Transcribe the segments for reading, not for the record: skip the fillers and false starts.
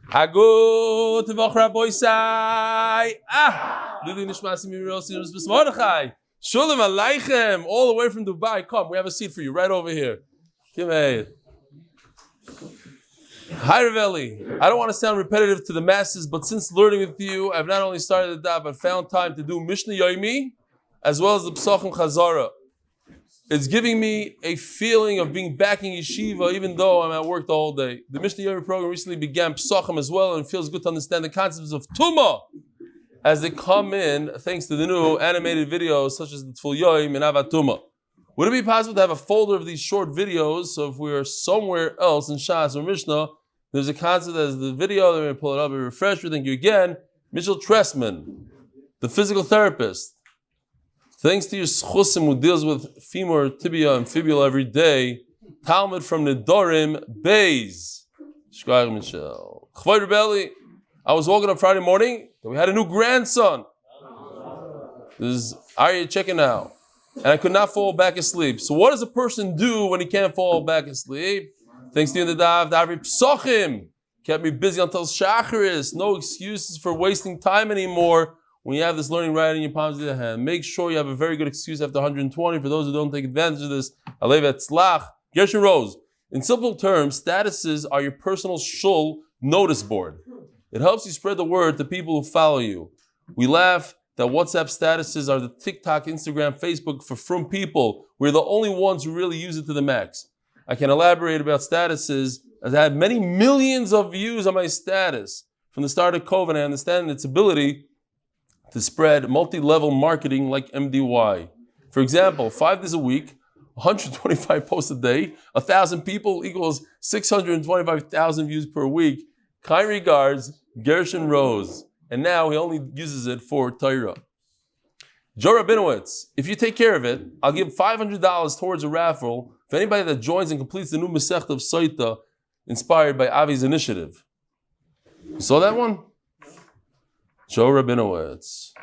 Agud Voch Rabboisai. LeAliyat Nishmat Chaim Elefant. Shalom Aleichem, all the way from Dubai. Come, we have a seat for you right over here. Come here. Hi Raveli. I don't want to sound repetitive to the masses, but since learning with you, I've not only started the daf, but found time to do Mishnah Yomi as well as the Psachim Chazara. It's giving me a feeling of being back in yeshiva, even though I'm at work the whole day. The Mishnah Yomi program recently began Psachim as well, and it feels good to understand the concepts of Tumah as they come in, thanks to the new animated videos such as the Tful Yoim and Avat Tumah. Would it be possible to have a folder of these short videos, so if we're somewhere else in Shas or Mishnah, there's a concept as the video, they're going to pull it up and refresh. We thank you again. Mitchell Tressman, the physical therapist. Thanks to your schusim who deals with femur, tibia, and fibula every day. Talmud from Nedorim, Beis. Shkayach Michelle. Chvoy Rebelli. I was walking up Friday morning, and we had a new grandson. This is Aryeh checking out. And I could not fall back asleep. So what does a person do when he can't fall back asleep? Thanks to you in the daf, Davi Psochim kept me busy until Shacharis. No excuses for wasting time anymore when you have this learning right in your palms of the hand. Make sure you have a very good excuse after 120. For those who don't take advantage of this, Leib Hatzlacha. Gershon Rose. In simple terms, statuses are your personal shul notice board. It helps you spread the word to people who follow you. We laugh that WhatsApp statuses are the TikTok, Instagram, Facebook for frum people. We're the only ones who really use it to the max. I can elaborate about statuses as I had many millions of views on my status. From the start of COVID, I understand its ability to spread multi-level marketing like MDY. For example, 5 days a week, 125 posts a day, 1,000 people equals 625,000 views per week. Kind regards, Gershon Rose. And now he only uses it for Torah. Joe Rabinowitz, if you take care of it, I'll give $500 towards a raffle for anybody that joins and completes the new Masech of Saita inspired by Avi's initiative. You saw that one? Joe Rabinowitz.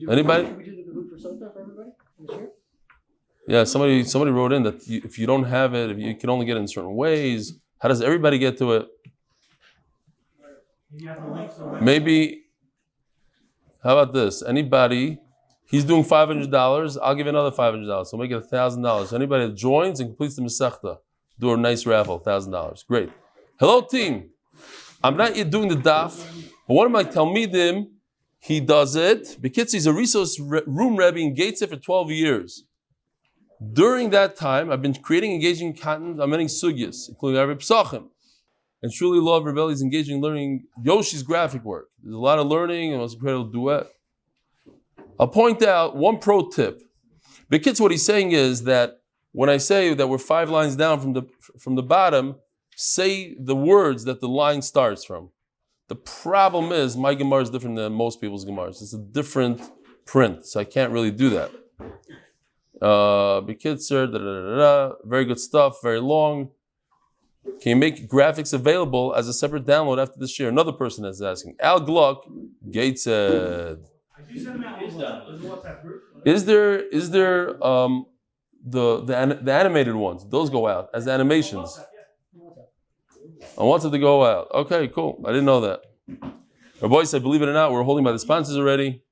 Anybody? Should we do the group for Saita for everybody this year? Yeah, somebody wrote in that if you don't have it, if you can only get it in certain ways. How does everybody get to it? Maybe, how about this? Anybody, he's doing $500, I'll give another $500, so make it $1,000. Anybody that joins and completes the Masechta, do a nice raffle, $1,000. Great. Hello team. I'm not yet doing the daf, but one of my Talmidim, he does it. Bekitz, he's a resource room Rebbe in Gateshead for 12 years. During that time, I've been creating engaging content on many sugyas, including Arab Psachim. And truly love Rebelli's engaging in learning Yoshi's graphic work. There's a lot of learning and it's an incredible duet. I'll point out one pro tip. Bekitz, what he's saying is that when I say that we're 5 lines down from the bottom, say the words that the line starts from. The problem is my Gemara is different than most people's Gemaras. It's a different print, so I can't really do that. Bekitzer, very good stuff, very long. Can you make graphics available as a separate download after this year? Another person is asking. Al Gluck, Gateshead. Is there the animated ones? Those go out as animations. I wanted to go out. Okay, cool. I didn't know that. Our boys said, believe it or not, we're holding by the sponsors already.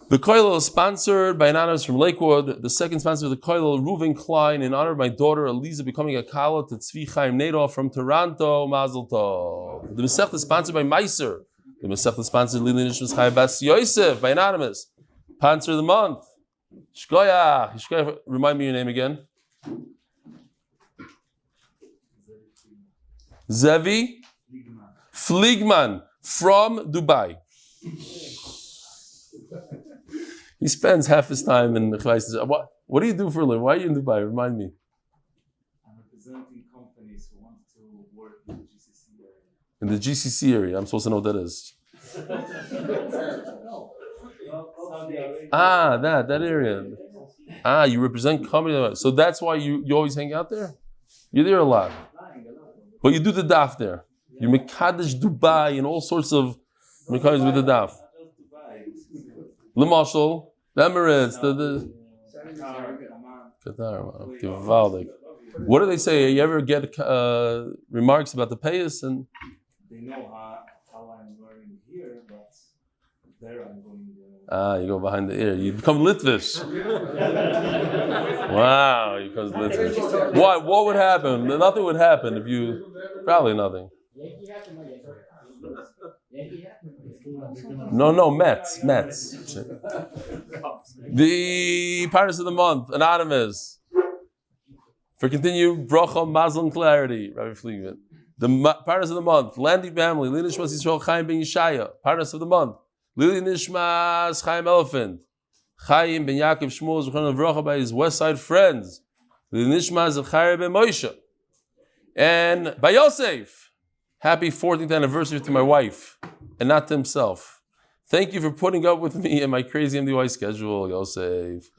The Koilel is sponsored by Anon Ymous from Lakewood. The second sponsor of the Koilel, Reuven Klein, in honor of my daughter Aliza becoming a Kala to Tzvi Chaim from Toronto. Mazel Tov. The Masech is sponsored by Maaser. The Masech is sponsored by LeAliyat Nishmat Chaim Elefant Yosef by Anon Ymous. Sponsor of the month. Shkoyach. Remind me your name again. Zevi Fligman from Dubai. He spends half his time in the Chvais. What do you do for a living? Why are you in Dubai? Remind me. I'm representing companies who want to work in the GCC area. In the GCC area? I'm supposed to know what that is. That area. You represent companies. So that's why you always hang out there? You're there a lot. But you do the daf there. You Mekadesh Dubai and all sorts of Mekadesh with the daf. L'mashal, the Emirates, the Qatar, Gewaldig. What do they say? You ever get remarks about the payas? And They know how I'm learning here, but there I'm going you go behind the ear. You become Litvish. Wow, you become Litvish. What would happen? Nothing would happen if you. Probably nothing. No, Mets. The Paris of the month, Anon Ymous. For continued Bracha, Mazel, and clarity, Rabbi Fliegman. The Paris of the month, Landy Family, LeAliyat Nishmat Chaim ben Yeshעי. Paris of the month, LeAliyat Nishmat Chaim Elefant. Hatzlacha ben Ya'akov Shmuel Zechariah Bracha by his Westside friends. LeAliyat Nishmat Zechrya ben Mashe. And by Yosef. Happy 14th anniversary to my wife, and not to himself. Thank you for putting up with me and my crazy MDY schedule, Yosef.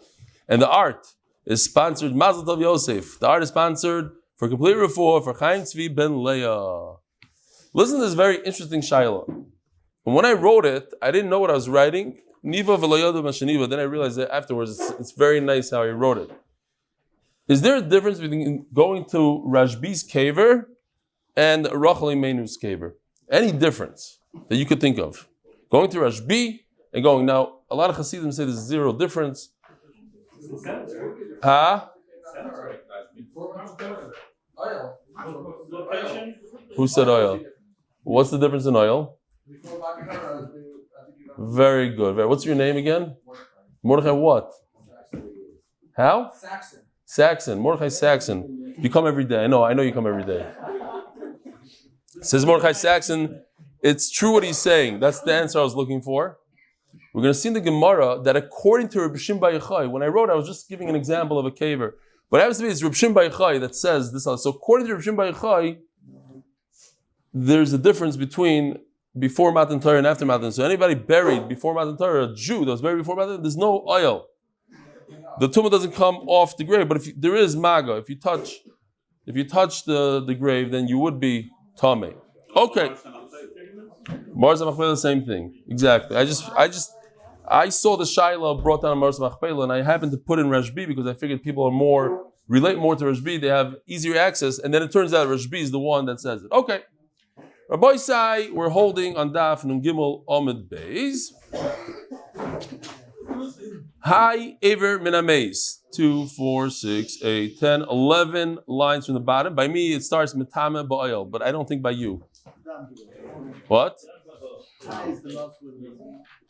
And the art is sponsored, Mazel Tov Yosef. The art is sponsored for complete refuah for Chaim Tzvi ben Leah. Listen to this very interesting shayla. And when I wrote it, I didn't know what I was writing. Niva v'lo Mashe Niva. Then I realized that afterwards, it's very nice how I wrote it. Is there a difference between going to Rashbi's caver and Rachel Imenu's caver? Any difference that you could think of? Going to Rashbi and going, now, a lot of Hasidim say there's zero difference. Who said oil? What's the difference in oil? Very good. What's your name again? Mordechai what? How? Saxon. Mordechai Saxon. You come every day. I know you come every day. Says Mordechai Saxon, it's true what he's saying. That's the answer I was looking for. We're going to see in the Gemara that according to Reb Shimon bar Yochai, when I wrote, I was just giving an example of a caver. But it happens to be it's Reb Shimon bar Yochai that says this. So according to Reb Shimon bar Yochai, there's a difference between before Matan Torah and after Matan. So anybody buried before Matan Torah, a Jew that was buried before Matan, there's no oil. The tumah doesn't come off the grave. But if there is maga, if you touch the grave, then you would be tamei. Okay. Mars Machpelah, the same thing. Exactly. I saw the Shaila brought down Mars Machpelah, and I happened to put in Rashbi because I figured people relate more to Rashbi, they have easier access, and then it turns out Rashbi is the one that says it. Okay. Rabbi Sai, we're holding on Daf Nun Gimel Amud Beis. Hi, Ever Minameis. 2, 4, 6, 8, 10, 11 lines from the bottom. By me, it starts Mitame Ba'oil, but I don't think by you. What?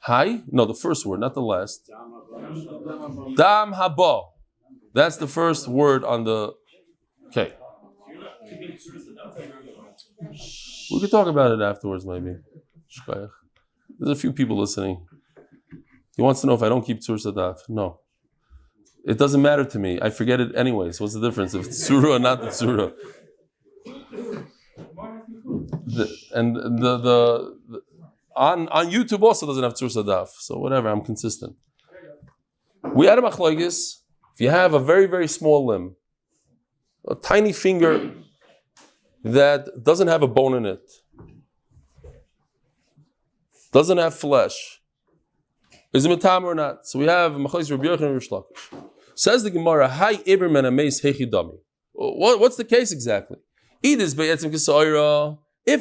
Hi? No, the first word, not the last. Dam haba. That's the first word on the. Okay. We could talk about it afterwards, maybe. There's a few people listening. He wants to know if I don't keep Tzur Sadaf. No. It doesn't matter to me. I forget it anyways. What's the difference if it's Tzura or not the Tzura? On YouTube also doesn't have Tzur Sadaf. So whatever, I'm consistent. We had a machlokes. If you have a very, very small limb, a tiny finger that doesn't have a bone in it, doesn't have flesh, is it mitam or not? So we have machlokes Rabbi Yochanan and Rish Lakish. Says the Gemara, "Hi Eber men ameis hechidami." What's the case exactly? If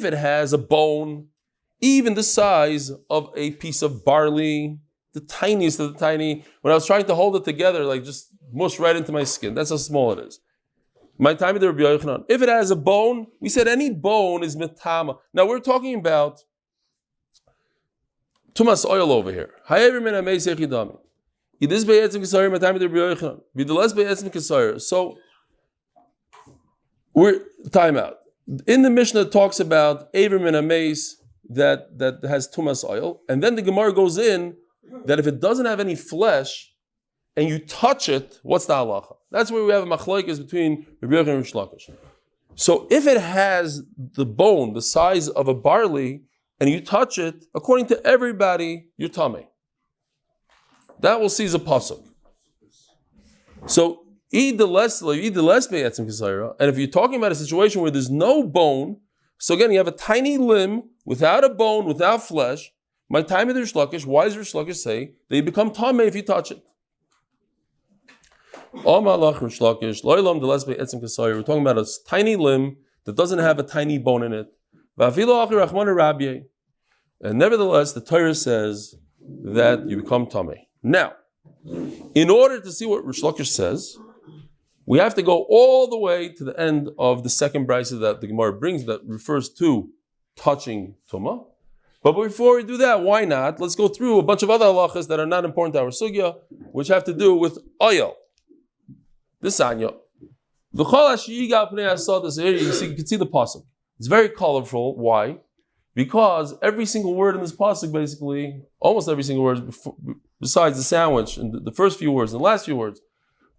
it has a bone, even the size of a piece of barley, the tiniest of the tiny, when I was trying to hold it together, like just mush right into my skin. That's how small it is. My time with the Rabbi Yochanan. If it has a bone, we said any bone is mitama. Now we're talking about tumas oil over here. So we're time out. In the Mishnah it talks about Aver min Ameis that has tumas oil, and then the Gemara goes in that if it doesn't have any flesh and you touch it, what's the halacha? That's where we have a machlokes between Rabbi Yochanan and Rish Lakish. So if it has the bone the size of a barley and you touch it, according to everybody, you're tamei. That we'll see is a pasuk. So eat the less be'etzim kisayra. And if you're talking about a situation where there's no bone, so again you have a tiny limb without a bone, without flesh. My time with Rish Lakish, why does Rish Lakish say that you become tamei if you touch it? We're talking about a tiny limb that doesn't have a tiny bone in it. And nevertheless, the Torah says that you become tamei. Now, in order to see what Rish Lakish says, we have to go all the way to the end of the second brisa that the Gemara brings that refers to touching tumah. But before we do that, why not? Let's go through a bunch of other halachas that are not important to our sugya, which have to do with oil. This anya. You can see the pasuk. It's very colorful. Why? Because every single word in this pasuk, basically, almost every single word, besides the sandwich and the first few words and the last few words,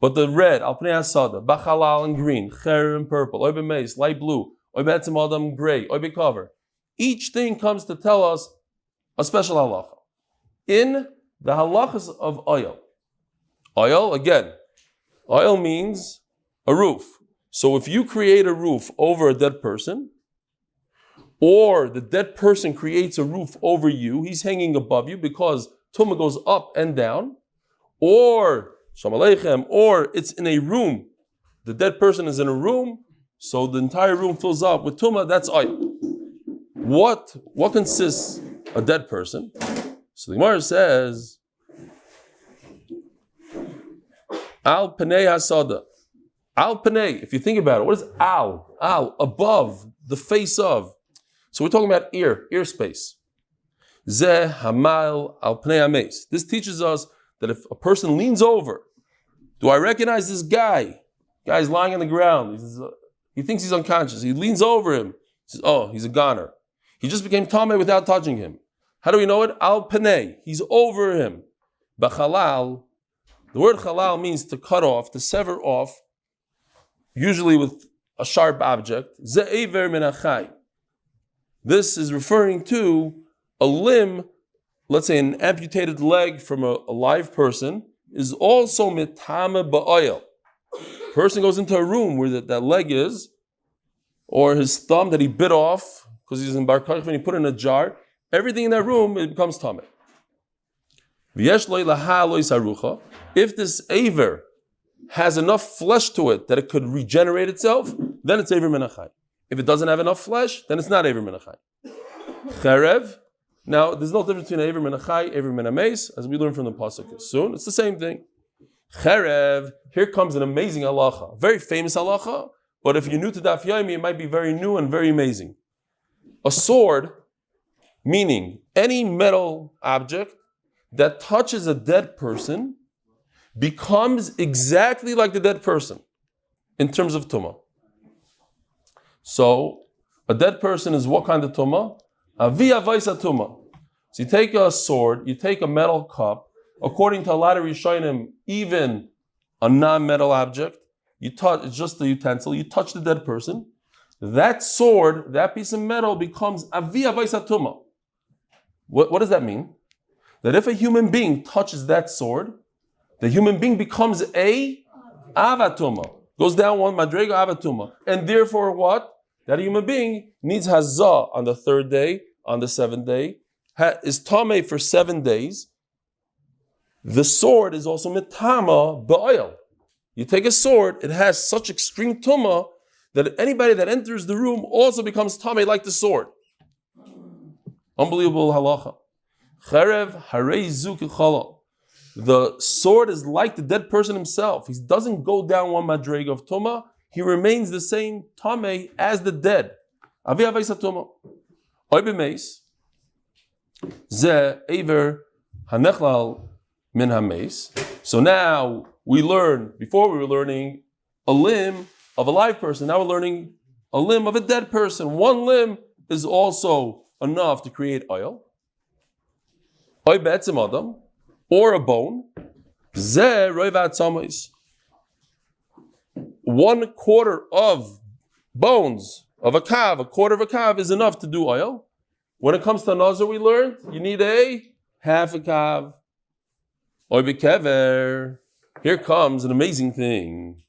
but the red, al pnei asada, bachalal in green, cher in purple, oy b'meis, light blue, oy b'etzem adam gray, oy b'cover. Each thing comes to tell us a special halacha. In the halachas of oil, again, oil means a roof. So if you create a roof over a dead person, or the dead person creates a roof over you, he's hanging above you because tumah goes up and down, or Shalom Aleichem, or it's in a room, the dead person is in a room, so the entire room fills up with tumah, that's oil. What consists a dead person? So the Gemara says, Al Panei Hasada. Al Panei, if you think about it, what is Al? Al, above, the face of. So we're talking about ear space. Zeh Hamal Al Panei Hameis. This teaches us that if a person leans over, do I recognize this guy? Guy's lying on the ground. He thinks he's unconscious. He leans over him. He says, oh, he's a goner. He just became tamei without touching him. How do we know it? Al Panei. He's over him. B'chalal. The word chalal means to cut off, to sever off, usually with a sharp object. Ze'ever min achai. This is referring to a limb, let's say an amputated leg from a live person, is also mitame ba'oil. Person goes into a room where that leg is, or his thumb that he bit off, because he's in Barcha, when he put it in a jar, everything in that room, it becomes tamei. If this aver has enough flesh to it that it could regenerate itself, then it's aver min achai. If it doesn't have enough flesh, then it's not aver min achai. Cherev. Now, there's no difference between aver min achai, aver min hameis, as we learn from the pasuk soon. It's the same thing. Cherev. Here comes an amazing halacha, very famous halacha. But if you're new to Daf Yomi, it might be very new and very amazing. A sword, meaning any metal object that touches a dead person, becomes exactly like the dead person in terms of tumah. So, a dead person is what kind of tumah? Avia vaisa tumah. So you take a sword, you take a metal cup, according to a lot of Rishonim, even a non-metal object, you touch, it's just the utensil, you touch the dead person, that sword, that piece of metal becomes avia vaisa tumah. What does that mean? That if a human being touches that sword, the human being becomes a avatuma, goes down one madrega avatuma, and therefore what? That a human being needs hazah on the third day, on the seventh day, is tamei for 7 days. The sword is also mitama ba'oil. You take a sword, it has such extreme tumah that anybody that enters the room also becomes tamei like the sword. Unbelievable halacha. Cherev harei zu kechala. The sword is like the dead person himself. He doesn't go down one madrega of tumah. He remains the same tamei as the dead. Avi avaisa tumah. Oy b'meis ze aver hanechlal min hameis. So now we learn. Before we were learning a limb of a live person. Now we're learning a limb of a dead person. One limb is also enough to create oil. Oy be'etzem adam, or a bone. Ze roivat samois. 1/4 of bones of a calf, 1/4 of a calf is enough to do oil. When it comes to Nazir, we learned you need a half a calf. Oy bekever. Here comes an amazing thing.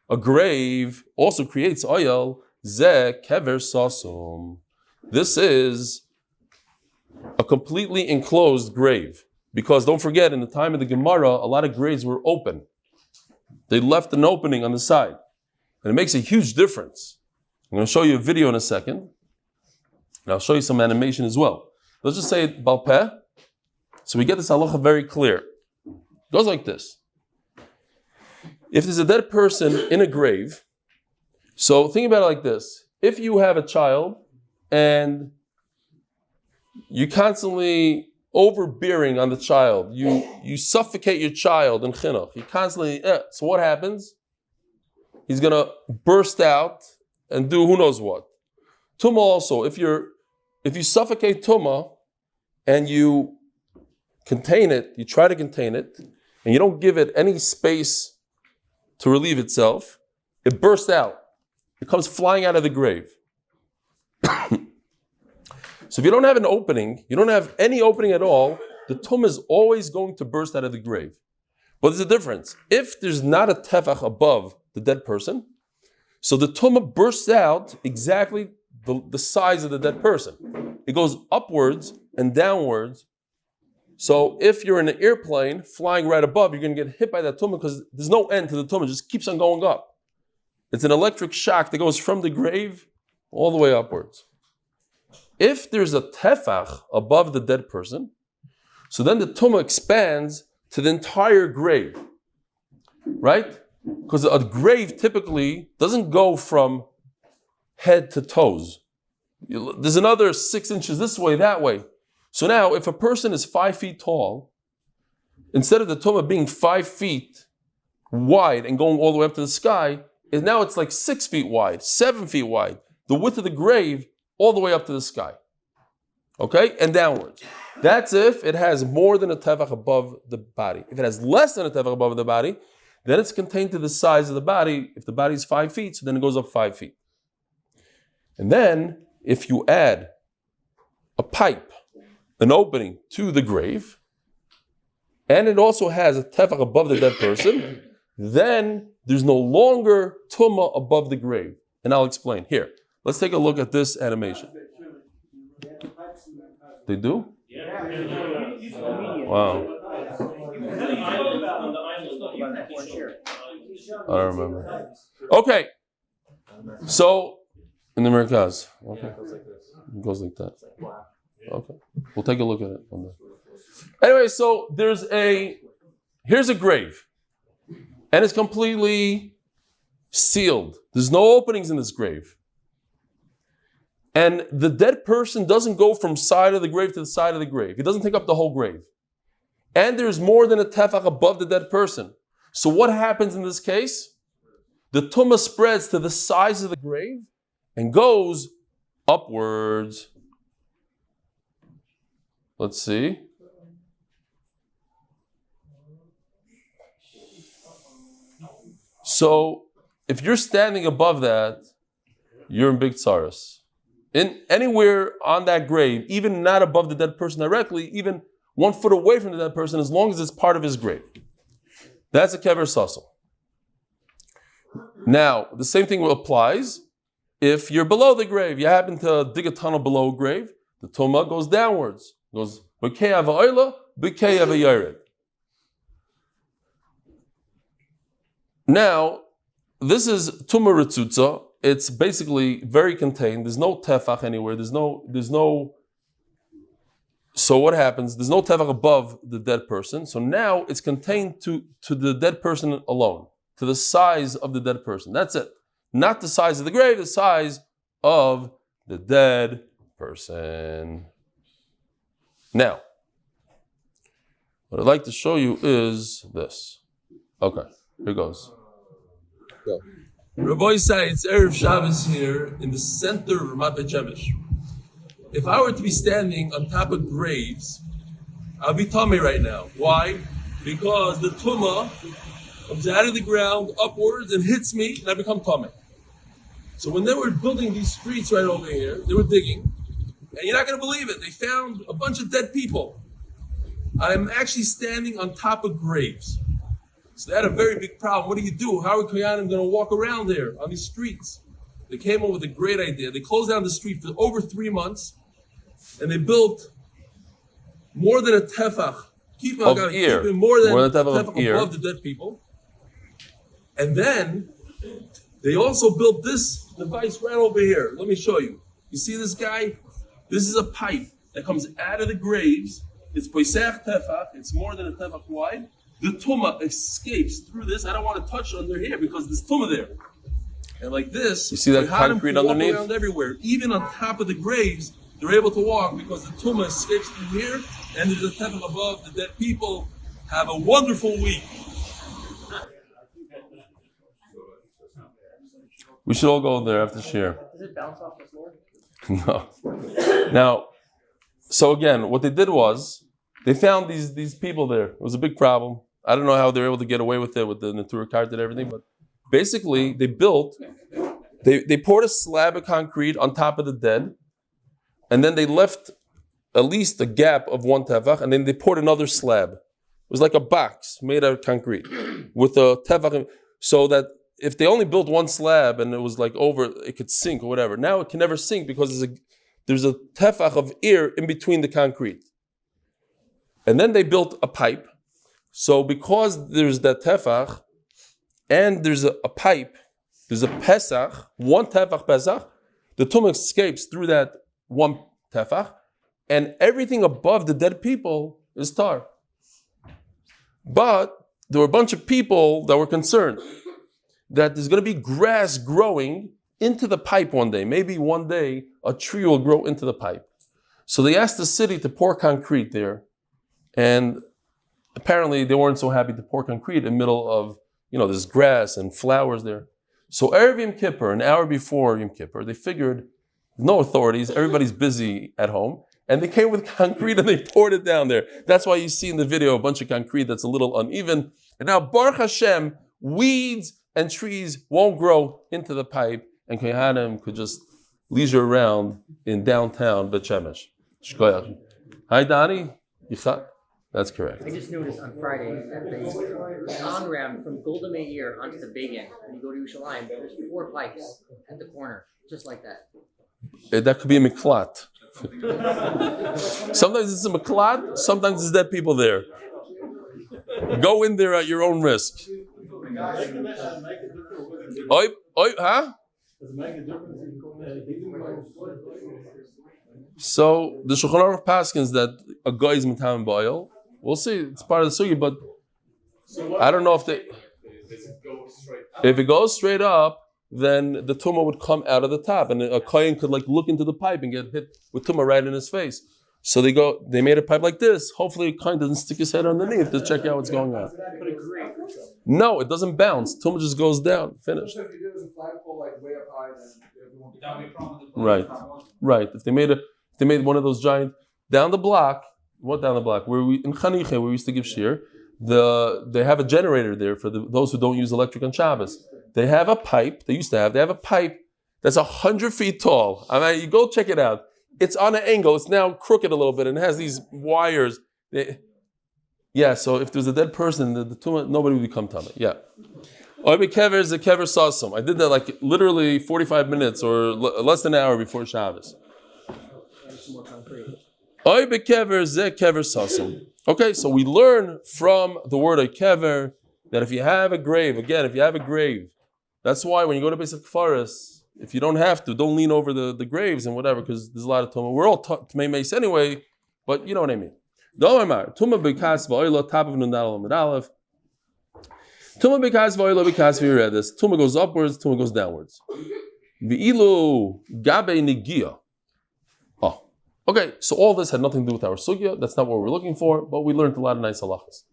A grave also creates oil. Ze kever sasum. This is a completely enclosed grave. Because don't forget, in the time of the Gemara, a lot of graves were open. they left an opening on the side. And it makes a huge difference. I'm going to show you a video in a second. And I'll show you some animation as well. Let's just say it balpeh. So we get this halacha very clear. It goes like this. If there's a dead person in a grave, so think about it like this. If you have a child and you're constantly overbearing on the child, you suffocate your child in chinuch, you constantly, so what happens? He's going to burst out and do who knows what. Tumah also, if you suffocate tumah and you contain it, you try to contain it, and you don't give it any space to relieve itself, it bursts out. It comes flying out of the grave. So if you don't have an opening, you don't have any opening at all, the tumah is always going to burst out of the grave. But there's a difference. If there's not a tefach above the dead person, so the tumah bursts out exactly the size of the dead person. It goes upwards and downwards. So if you're in an airplane flying right above, you're going to get hit by that tumah because there's no end to the tumah. It just keeps on going up. It's an electric shock that goes from the grave all the way upwards. If there's a tefach above the dead person, so then the tumah expands to the entire grave, right? Because a grave typically doesn't go from head to toes. There's another 6 inches this way, that way. So now, if a person is 5 feet tall, instead of the tumah being 5 feet wide and going all the way up to the sky, now it's like 6 feet wide, 7 feet wide. The width of the grave all the way up to the sky. Okay? And downwards. That's if it has more than a tefach above the body. If it has less than a tefach above the body, then it's contained to the size of the body. If the body is 5 feet, so then it goes up 5 feet. And then, if you add a pipe, an opening to the grave, and it also has a tefach above the dead person, then there's no longer tumah above the grave. And I'll explain. Here, let's take a look at this animation. They do? Wow. I don't remember. Okay. So, in the Merkaz. Okay. It goes like that. Okay. We'll take a look at it one day. Anyway, so here's a grave. And it's completely sealed. There's no openings in this grave. And the dead person doesn't go from side of the grave to the side of the grave. He doesn't take up the whole grave. And there's more than a tefach above the dead person. So what happens in this case? The tumah spreads to the size of the grave and goes upwards. Let's see. So if you're standing above that, you're in big tsaros. In anywhere on that grave, even not above the dead person directly, even 1 foot away from the dead person, as long as it's part of his grave. That's a kever sasel. Now, the same thing applies if you're below the grave. You happen to dig a tunnel below a grave, the tumah goes downwards. It goes b'kei ha'oila, b'kei ha'yared. Now, this is tumah ritzutza. It's basically very contained. There's no tefach anywhere. There's no. So what happens? There's no tefach above the dead person. So now it's contained to the dead person alone, to the size of the dead person. That's it. Not the size of the grave, the size of the dead person. Now, what I'd like to show you is this. Okay, here goes. Go. Rabbi said it's Erev Shabbos here in the center of Ramat Beit Shemesh. If I were to be standing on top of graves, I'll be tummy right now. Why? Because the tumah comes out of the ground upwards and hits me, and I become tummy. So when they were building these streets right over here, they were digging, and you're not going to believe it. They found a bunch of dead people. I'm actually standing on top of graves. So they had a very big problem. What do? How are Koyanim going to walk around there on these streets? They came up with a great idea. They closed down the street for over 3 months, and they built more than a tefach. Keep more than a tefach above the dead people. And then they also built this device right over here. Let me show you. You see this guy? This is a pipe that comes out of the graves. It's Poisach Tefach. It's more than a Tefach wide. The Tumah escapes through this. I don't want to touch under here because there's Tumah there. And like this, you see that concrete underneath? Around everywhere. Even on top of the graves, they're able to walk because the Tumah escapes through here and there's a Tefach above. The dead people have a wonderful week. We should all go there after share. Does it bounce off the floor? No. Now, so again, what they did was they found these people there. It was a big problem. I don't know how they were able to get away with it with the Natura card and everything, but basically they poured a slab of concrete on top of the dead, and then they left at least a gap of one tefach, and then they poured another slab. It was like a box made out of concrete with a tefach, so that if they only built one slab and it was like over, it could sink or whatever. Now it can never sink because there's a tefach of air in between the concrete. And then they built a pipe. So because there's that tefach and there's a pipe, there's a pesach, one tefach pesach, the tumah escapes through that one tefach, and everything above the dead people is tar. But there were a bunch of people that were concerned that there's going to be grass growing into the pipe one day. Maybe one day a tree will grow into the pipe. So they asked the city to pour concrete there, and apparently they weren't so happy to pour concrete in the middle of, there's grass and flowers there. So Erev Yom Kippur, an hour before Yom Kippur, they figured no authorities, everybody's busy at home, and they came with concrete and they poured it down there. That's why you see in the video a bunch of concrete that's a little uneven. And now Baruch Hashem, weeds and trees won't grow into the pipe, and Kohanim could just leisure around in downtown Bet Shemesh. Shkoyach. Hi, Donnie. Yitzhak? That's correct. I just noticed on Friday that the on-ramp from Golda Meir onto the big end, when you go to Yerushalayim, there's 4 pipes at the corner, just like that. That could be a miklat. Sometimes it's a miklat, sometimes it's dead people there. Go in there at your own risk. Huh? So the Shulchan Aruch paskins that a guy is mitam ba'il. We'll see. It's part of the sugi, but I don't know if if it goes straight up, then the tumah would come out of the top, and a kohen could look into the pipe and get hit with tumah right in his face. So they made a pipe like this. Hopefully, a kohen doesn't stick his head underneath to check out what's going on. No, it doesn't bounce. Tumah just goes down. Finished. Right. If they made one of those giant down the block. What down the block? In Chaniche, where we used to give shir, they have a generator there for those who don't use electric on Shabbos. They have a pipe. They have a pipe that's 100 feet tall. I mean, you go check it out. It's on an angle. It's now crooked a little bit and it has these wires. So if there's a dead person, the tumah, nobody would become tameh. Yeah. Oibe kever is a kever sasum. I did that literally 45 minutes or less than an hour before Shabbos. Oibe kever ze kever sasum. Okay, so we learn from the word kever that if you have a grave, that's why when you go to Beis HaKfaris, if you don't have to, don't lean over the graves and whatever, because there's a lot of tumah. We're all tmei meis anyway, but you know what I mean. Tumah bekas va'oila, top of Nundal Amud Aleph. Tumah bekas va'oila bekas v'yiredes. Tumah goes upwards, tumah goes downwards. V'ilu gabe negia. Okay, so all this had nothing to do with our sugya. That's not what we're looking for, but we learned a lot of nice halachas.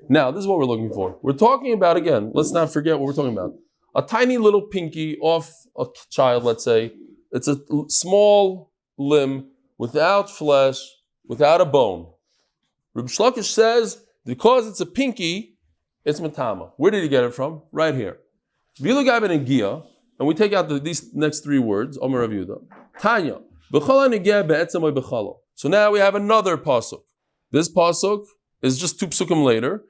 Now, this is what we're looking for. We're talking about, again, let's not forget what we're talking about. A tiny little pinky off a child, let's say. It's a small limb without flesh, without a bone. Reb Shlokish says, because it's a pinky, it's matama. Where did he get it from? Right here. Vilu gaben and gia, and we take out these next 3 words, Omer Rav Yehuda. Tanya. So now we have another pasuk. This pasuk is just 2 psukim later.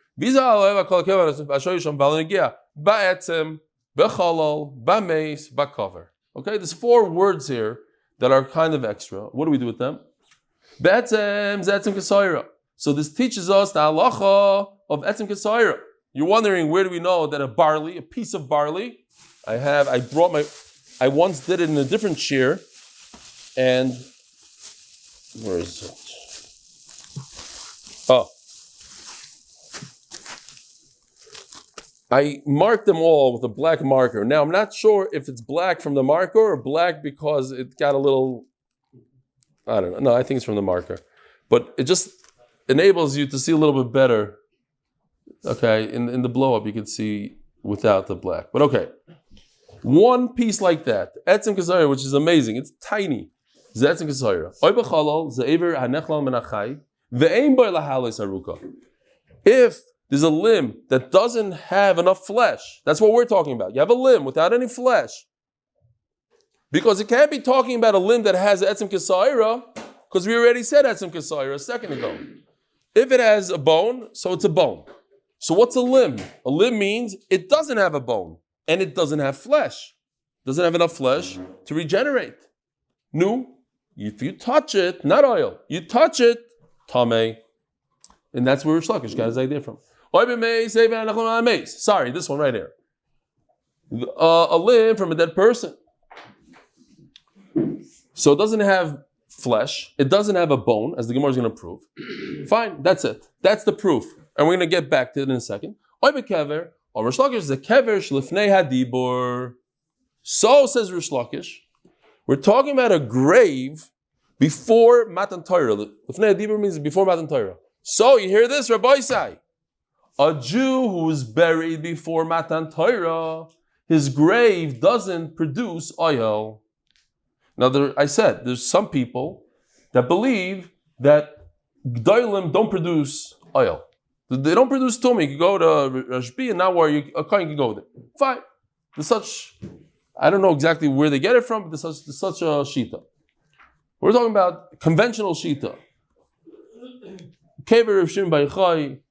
Okay, there's 4 words here that are kind of extra. What do we do with them? So this teaches us the halacha of etzem kesayra. You're wondering, where do we know that a piece of barley, I once did it in a different shear, and where is it? Oh. I marked them all with a black marker. Now, I'm not sure if it's black from the marker or black because it got a little, I don't know. No, I think it's from the marker. But it just enables you to see a little bit better. Okay, in the blow-up, you can see without the black. But okay. One piece like that, etzem kesayra, which is amazing. It's tiny. Etzem kesayra. Oy b'chalal, ze'ever hanechlal menachai, ve'ein boi lahalos haruka. If there's a limb that doesn't have enough flesh, that's what we're talking about. You have a limb without any flesh. Because it can't be talking about a limb that has etzem kesayra, because we already said etzem kesayra a second ago. If it has a bone, so it's a bone. So what's a limb? A limb means it doesn't have a bone. And it doesn't have flesh. Doesn't have enough flesh to regenerate. No, if you touch it, not oil, you touch it, tameh. And that's where Rish Lakish got his idea from. Sorry, this one right here. A limb from a dead person. So it doesn't have flesh. It doesn't have a bone, as the Gemara is going to prove. Fine, that's it. That's the proof. And we're going to get back to it in a second. Or Rish Lakish is a kever shlifnei hadibor. So says Rish Lakish, we're talking about a grave before Matan Torah. Lifnei hadibor means before Matan Torah. So you hear this, Rabbi Yisai? A Jew who is buried before Matan Torah, his grave doesn't produce oil. Now I said there's some people that believe that Gdolim don't produce oil. They don't produce tummy. You can go to HBA and now where a coin can go there. Fine. There's such, I don't know exactly where they get it from, but there's such a shita. We're talking about conventional shita. Kever Rav Shimon bar Yochai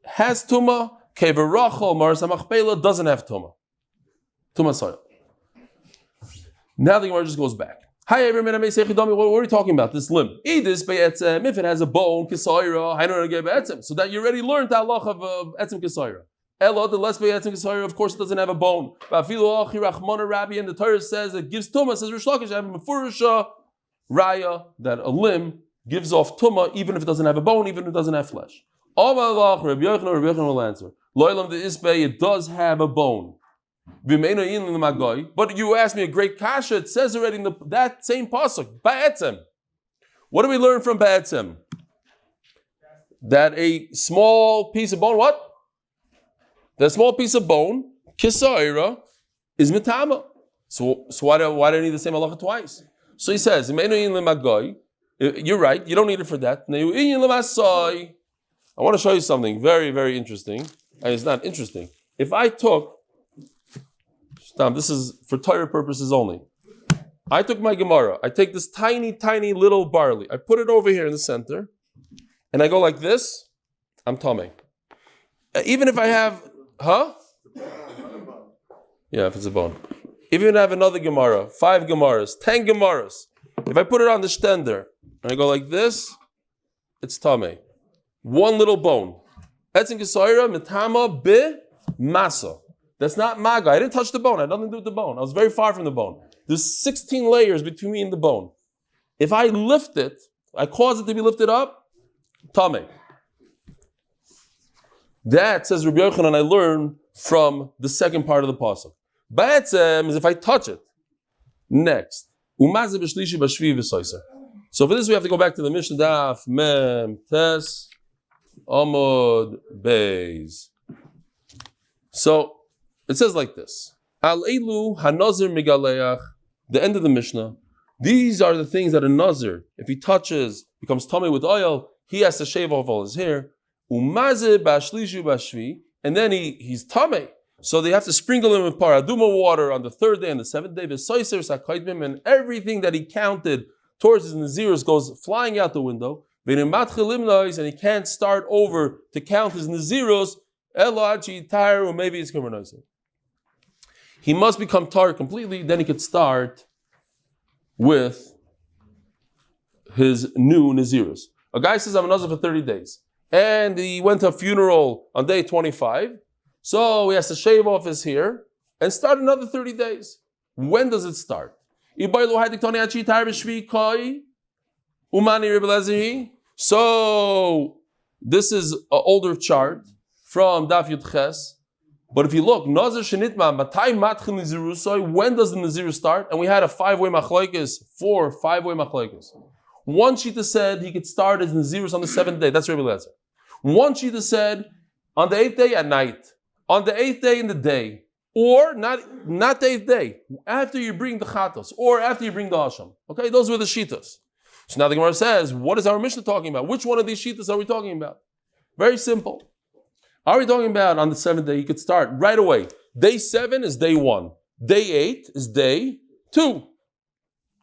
has tuma. Kever Rachel Maras HaMachpelah doesn't have tuma. Tuma soil. Now the Gemara just goes back. Hi, everyone. What are we talking about? This limb. If it has a bone, so that you already learned the halacha of etzem kisayra. Elo, the less etzem kisayra, of course, it doesn't have a bone. And the Torah says it gives tumah. Says Rish Lakish, I have a mefurusha raya that a limb gives off tumah even if it doesn't have a bone, even if it doesn't have flesh. Rabbi Yochanan will answer. It does have a bone. But you asked me a great kasha. It says already in that same pasuk, ba'etzem. What do we learn from ba'etzem? That a small piece of bone, what? That small piece of bone, kisayra, is mitama. So why do I need the same halacha twice? So he says, you're right, you don't need it for that. I want to show you something very, very interesting. And it's not interesting. If I took, this is for Torah purposes only. I took my Gemara. I take this tiny, tiny little barley. I put it over here in the center. And I go like this. I'm tameh. Even if I have, Yeah, if it's a bone. Even if I have another Gemara, 5 Gemaras, 10 Gemaras. If I put it on the stender, and I go like this, it's tameh. One little bone. Etzem kisayra mitama be masa. That's not maga. I didn't touch the bone. I had nothing to do with the bone. I was very far from the bone. There's 16 layers between the bone. If I lift it, I cause it to be lifted up, tameh. That, says Rabbi Yochanan, I learn from the second part of the pasuk. Ba'etzem is if I touch it. Next. Umaze b'shlishi b'shvi v'soiser. So for this we have to go back to the Mishnah Daf Mem Tes Amud Beis. So it says like this: Al elu hanazir migaleach. The end of the Mishnah. These are the things that a nazir, if he touches, becomes tameh with oil, he has to shave off all his hair. Umaze b'ashlishu b'shvi, and then he's tameh. So they have to sprinkle him with paraduma water on the 3rd day and the 7th day. V'soiser sakaydmim, and everything that he counted towards his nazirs goes flying out the window. And he can't start over to count his naziros. Or maybe it's coming. He must become tar completely, then he could start with his new naziros. A guy says, I'm a nazir for 30 days. And he went to a funeral on day 25. So he has to shave off his hair and start another 30 days. When does it start? So this is an older chart from Daf Yud Ches. But if you look, Nazir Shenitma, Matai Matchil Nizirusoi, when does the Nazir start? And we had a five-way machlokes, 5-way machlokes. One Shita said he could start his Nazirus on the 7th day. That's Rebbe Lezer. One Shita said on the 8th day at night, on the 8th day in the day, or not the 8th day, after you bring the Chatos, or after you bring the Hashem. Okay, those were the Shitas. So now the Gemara says, what is our Mishnah talking about? Which one of these Shitas are we talking about? Very simple. Are we talking about on the 7th day, you could start right away. Day 7 is day 1. Day 8 is day 2.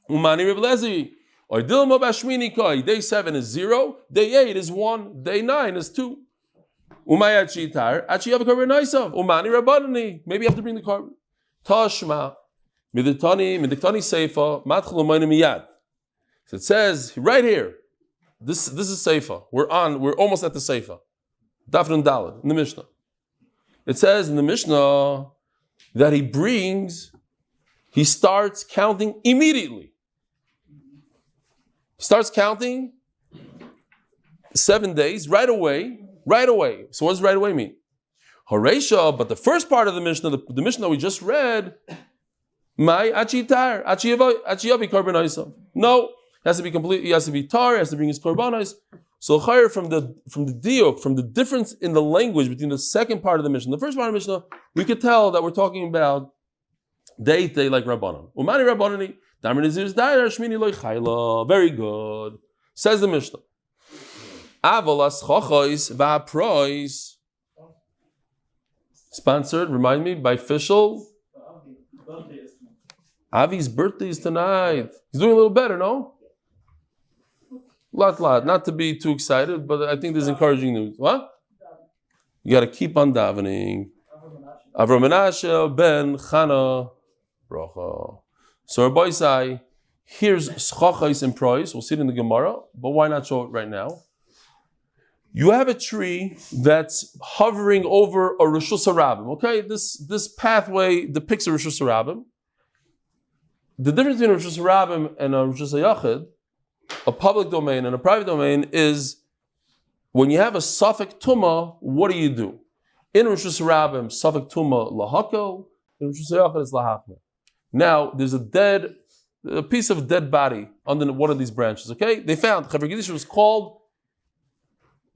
Umani Rebbe Lezer. Or Dilma Bashmini Koi. Day 7 is 0. Day 8 is 1. Day 9 is 2. Umayat Shitar. Actually, you have a carbon Nisav. Umani Rabbanani. Maybe you have to bring the carbon. Tashma. Midiktani Seifa. Matchel Umayna Miyad. So it says right here. This is Seifa. We're almost at the Seifa. Daf Nun Daled in the Mishnah. It says in the Mishnah that he starts counting immediately. He starts counting 7 days right away. So what does right away mean? Horesha, but the first part of the Mishnah, the Mishnah we just read, my achitar, achiyavi korban. No, it has to be complete. He has to be tar. He has to bring his korbanos. So chayr from the diuk, from the difference in the language between the second part of the Mishnah, the first part of the Mishnah, we could tell that we're talking about day like Rabbanon. Umani Rabbanani, Damar Nazir's Dair Shmini Loy Chayla. Very good. Says the Mishnah. Avolas Chochois Va'Prois. Sponsored, remind me, by Fischl. Avi's birthday is tonight. He's doing a little better, no? Lot. Not to be too excited, but I think there's encouraging news. What? You got to keep on davening. Avram Menashe ben Chana Bracha. So Rabbi Yisai, here's Schachais and Prois. We'll see it in the Gemara, but why not show it right now? You have a tree that's hovering over a Rishus Harabim. Okay, this pathway depicts a Rishus Harabim. The difference between a Rishus Harabim and a Rishus Hayachid, a public domain and a private domain, is when you have a Safek Tumah, what do? In Rishus Harabim, Safek Tumah lahakel, in Rishus Hayachid is lahachmer. Now, there's a piece of dead body under one of these branches, okay? They found, Chaver Gedish was called,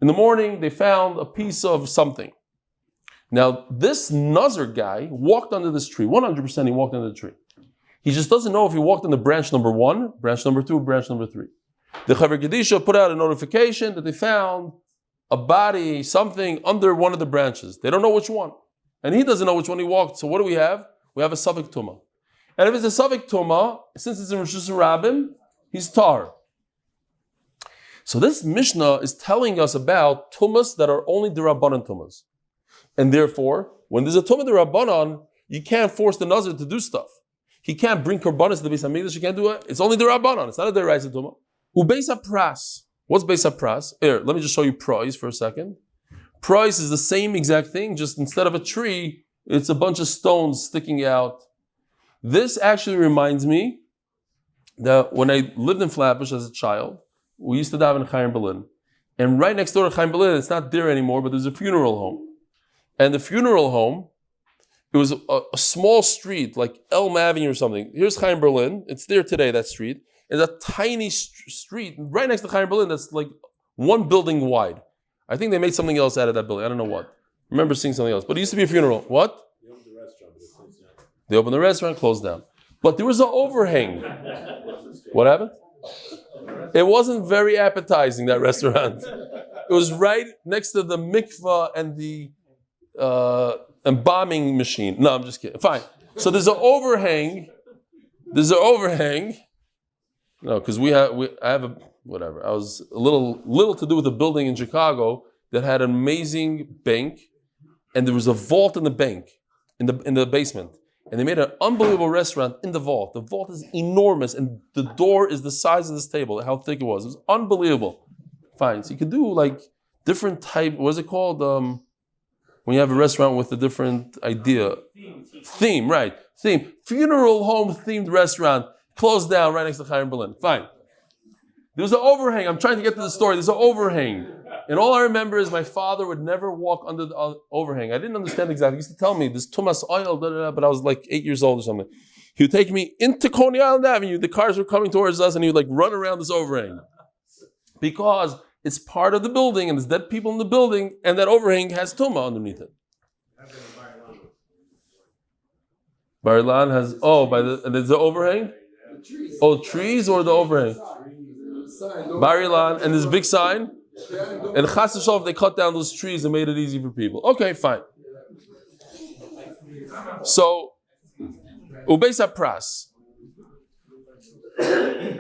in the morning, they found a piece of something. Now, this Nazir guy walked under this tree, 100% he walked under the tree. He just doesn't know if he walked on the branch number 1, branch number 2, branch number 3. The Chaver Gedisha put out a notification that they found a body, something under one of the branches. They don't know which one. And he doesn't know which one he walked. So what do we have? We have a Safek Tumah. And if it's a Safek Tumah, since it's in Rishus Harabim, he's tar. So this Mishnah is telling us about Tumas that are only the Rabbanan Tumas. And therefore, when there's a Tumah the Rabbanan, you can't force the Nazir to do stuff. He can't bring korbanos to the Beis Hamikdash. He can't do it. It's only the Rabbanon. It's not a Deraisa Tumah. Who Beis HaPras? What's Beis HaPras? Here, let me just show you Prois for a second. Prois is the same exact thing, just instead of a tree, it's a bunch of stones sticking out. This actually reminds me that when I lived in Flatbush as a child, we used to daven in Chaim Berlin. And right next door to Chaim Berlin, it's not there anymore, but there's a funeral home. And the funeral home, it was a small street, like Elm Avenue or something. Here's Chaim Berlin. It's there today, that street. It's a tiny street right next to Chaim Berlin that's like one building wide. I think they made something else out of that building. I don't know what. I remember seeing something else. But it used to be a funeral. What? They opened the restaurant, but it closed down. They opened the restaurant, closed down. But there was an overhang. What happened? It wasn't very appetizing, that restaurant. It was right next to the mikvah and the embalming machine. No, I'm just kidding. Fine. So there's an overhang. No, because I have a whatever. I was a little to do with a building in Chicago that had an amazing bank, and there was a vault in the bank, in the basement. And they made an unbelievable restaurant in the vault. The vault is enormous, and the door is the size of this table, how thick it was. It was unbelievable. Fine. So you could do like different type, what is it called? when you have a restaurant with a different idea. Theme, right. Theme. Funeral home themed restaurant. Closed down right next to Chaim Berlin. Fine. There's an overhang. I'm trying to get to the story. There's an overhang. And all I remember is my father would never walk under the overhang. I didn't understand exactly. He used to tell me, this Tumas oil, but I was like 8 years old or something. He would take me into Coney Island Avenue. The cars were coming towards us and he would like run around this overhang. Because it's part of the building and there's dead people in the building and that overhang has Tumah underneath it. Bar Ilan has, and there's the overhang? Oh, trees or the overhang? Bar Ilan, and this big sign. And Chas v'Shalom, they cut down those trees and made it easy for people. Okay, fine. So, Ubeis HaPras.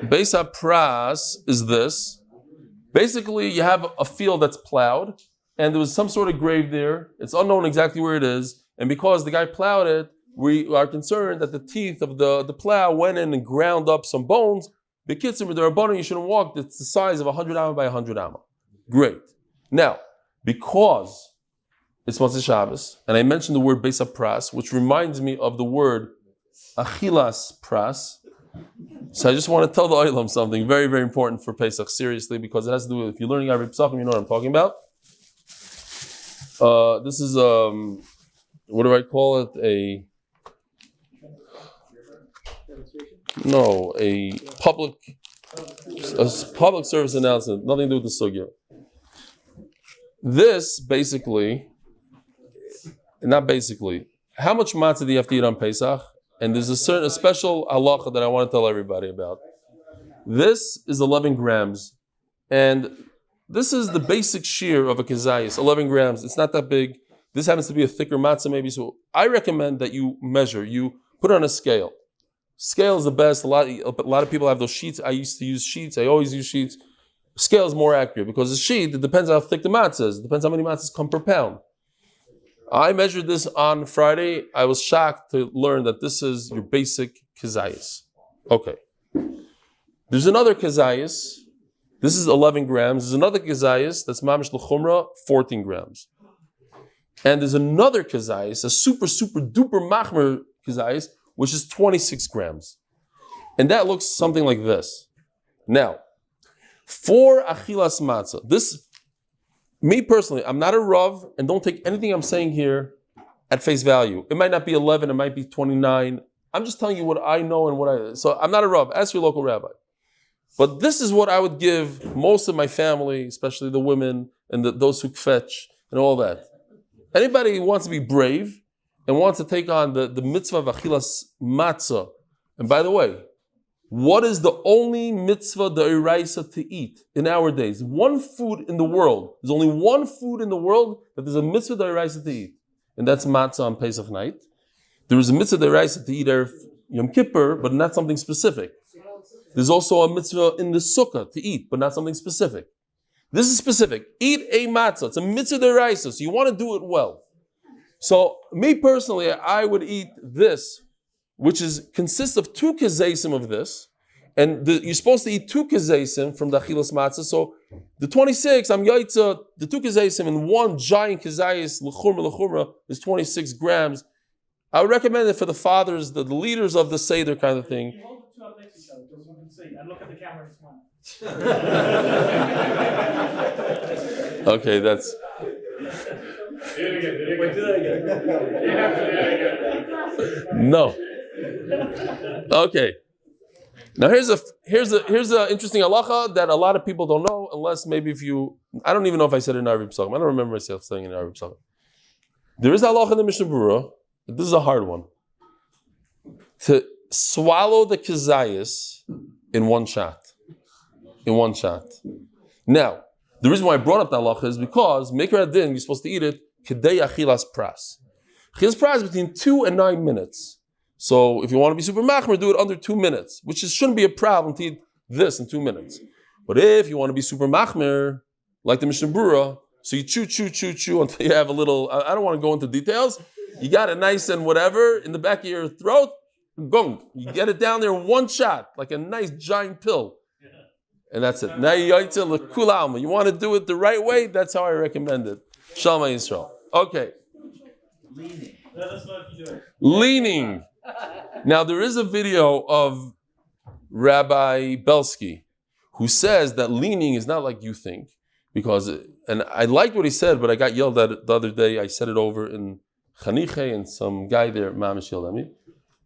Beis HaPras is this. Basically, you have a field that's plowed, and there was some sort of grave there. It's unknown exactly where it is. And because the guy plowed it, we are concerned that the teeth of the plow went in and ground up some bones. The kids with their bone, you shouldn't walk. It's the size of 100 amma by 100 amma. Great. Now, because it's Motzei Shabbos, and I mentioned the word Beis HaPras, which reminds me of the word Achilas Pras. So I just want to tell the Olam something very, very important for Pesach, seriously, because it has to do with, if you're learning Arab Pesachim, you know what I'm talking about. This is, what do I call it? A public service announcement, nothing to do with the sugya. This how much matzah do you have to eat on Pesach? And there's a special halacha that I want to tell everybody about. This is 11 grams, and this is the basic shear of a kezayis, 11 grams. It's not that big. This happens to be a thicker matzah maybe, so I recommend that you measure, you put it on a scale. Scale is the best. A lot of people have those sheets. I used to use sheets. I always use sheets. Scale is more accurate because the sheet, it depends on how thick the matzah is. It depends how many matzahs come per pound. I measured this on Friday. I was shocked to learn that this is your basic kezayis. Okay. There's another kezayis. This is 11 grams. There's another kezayis that's mamish l'chumra, 14 grams. And there's another kezayis, a super, super duper machmer kezayis, which is 26 grams. And that looks something like this. Now, for achilas matzah, me personally, I'm not a Rav, and don't take anything I'm saying here at face value. It might not be 11, it might be 29. I'm just telling you what I know and so I'm not a Rav. Ask your local rabbi. But this is what I would give most of my family, especially the women and those who fetch and all that. Anybody who wants to be brave and wants to take on the mitzvah of achilas matzah. And by the way, what is the only mitzvah d'oraisa to eat in our days? One food in the world. There's only one food in the world that there's a mitzvah d'oraisa to eat. And that's matzah on Pesach night. There is a mitzvah d'oraisa to eat Erev Yom Kippur, but not something specific. There's also a mitzvah in the sukkah to eat, but not something specific. This is specific. Eat a matzah. It's a mitzvah d'oraisa, so you want to do it well. So, me personally, I would eat this, which consists of 2 kezeisim of this, and you're supposed to eat 2 kezeisim from the achilas matzah. So the 26, I'm yaitza, the 2 kezeisim in one giant kezayis l'chumra is 26 grams. I would recommend it for the fathers, the leaders of the seder kind of thing. You hold the 2 up next to each other, so you can see, and look at the camera and smile. Okay, that's. Wait, do that again. No. Okay. Now here's a interesting halacha that a lot of people don't know, unless maybe I don't even know if I said it in Arab Pesachim. I don't remember myself saying it in Arab Pesachim. There is a halacha in the Mishnah Berurah. This is a hard one. To swallow the kezayis in one shot. Now, the reason why I brought up that halacha is because Meker Adin, you're supposed to eat it kedei achilas pras. Achilas pras is between 2 and 9 minutes. So if you want to be super machmer, do it under 2 minutes, which shouldn't be a problem to eat this in 2 minutes. But if you want to be super machmer, like the Mishnah Berurah, so you chew until you have a little, I don't want to go into details, you got it nice and whatever in the back of your throat, gong. You get it down there in one shot, like a nice giant pill. And that's it. Now you want to do it the right way, that's how I recommend it. Shalom Yisrael. Okay. Leaning. Let us know if you do it. Leaning. Now, there is a video of Rabbi Belsky who says that leaning is not like you think. Because, and I liked what he said, but I got yelled at the other day. I said it over in Chaniche, and some guy there, Mamish, yelled at me.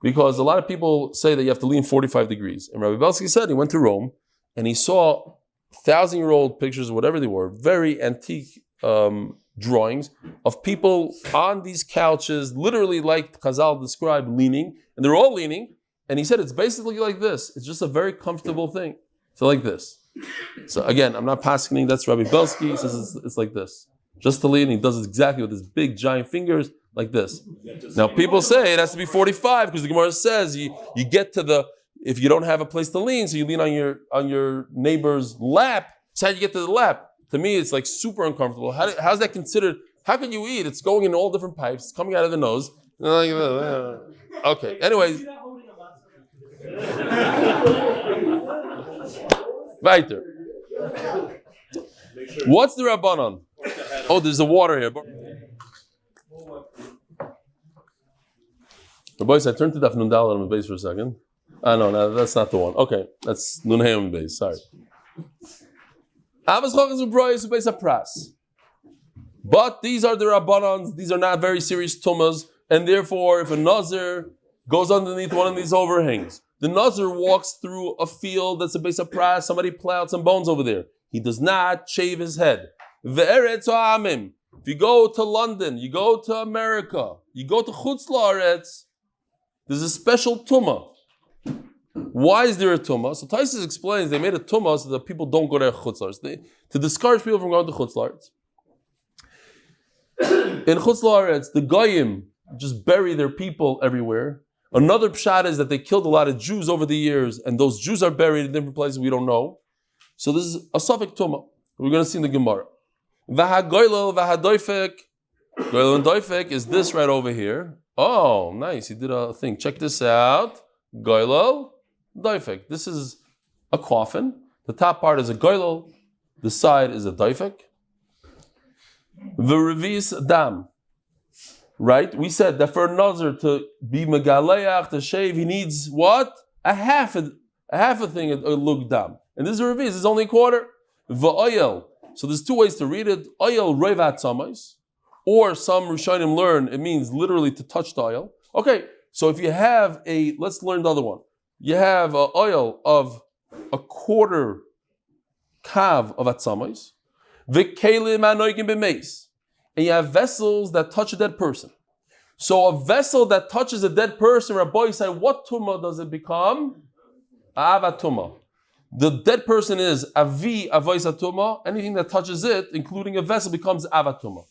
Because a lot of people say that you have to lean 45 degrees. And Rabbi Belsky said he went to Rome, and he saw 1,000-year-old pictures, whatever they were, very antique drawings of people on these couches, literally like Chazal described, leaning. And they're all leaning. And he said it's basically like this. It's just a very comfortable thing. So like this. So again, I'm not passing. That's Rabbi Belsky. He says it's like this. Just to lean, he does it exactly with his big giant fingers, like this. Now people say it has to be 45 because the Gemara says you get to the, if you don't have a place to lean, so you lean on your neighbor's lap. So how do you get to the lap? To me, it's like super uncomfortable. How's that considered? How can you eat? It's going in all different pipes. It's coming out of the nose. Okay. Anyways. Weiter. What's the Rabbanon? Oh, there's the water here. Boys, I turned to Daf Nun Daled Amud Beis for a second. No, that's not the one. Okay, that's Nun Amud Beis. Sorry. But these are the Rabbanons. These are not very serious tumas, and therefore, if a Nazir goes underneath one of these overhangs, the Nazir walks through a field that's a base of pras. Somebody plowed some bones over there. He does not shave his head. If you go to London, you go to America, you go to Chutz La'aretz, there's a special tumah. Why is there a tumah? So Taisus explains they made a tumah so that people don't go to Chutz La'aretz, to discourage people from going to Chutz La'aretz. In Chutz La'aretz, the Goyim just bury their people everywhere. Another pshat is that they killed a lot of Jews over the years, and those Jews are buried in different places we don't know. So this is a suffix tumah. We're going to see in the Gemara. Vahagoylel, vahadoifek. Goylel and doifek is this right over here. Oh, nice. He did a thing. Check this out. Goylel, doifek. This is a coffin. The top part is a goylel. The side is a doifek. V'revis dam. Right? We said that for a Nazir to be megaleach, to shave, he needs what? A half a thing, a lug dam. And this is a reviz, it's only a quarter. V'oyel. So there's two ways to read it. Oyel roivat samais. Or some Rishonim learn, it means literally to touch the oil. Okay, so if you have let's learn the other one. You have an oil of a quarter kav of atsamais. V'kelim anoigim b'meis. And you have vessels that touch a dead person. So a vessel that touches a dead person, Rabbi said, what tumah does it become? Ava tumah. The dead person is avi avaisa tumah. Anything that touches it, including a vessel, becomes ava tumah.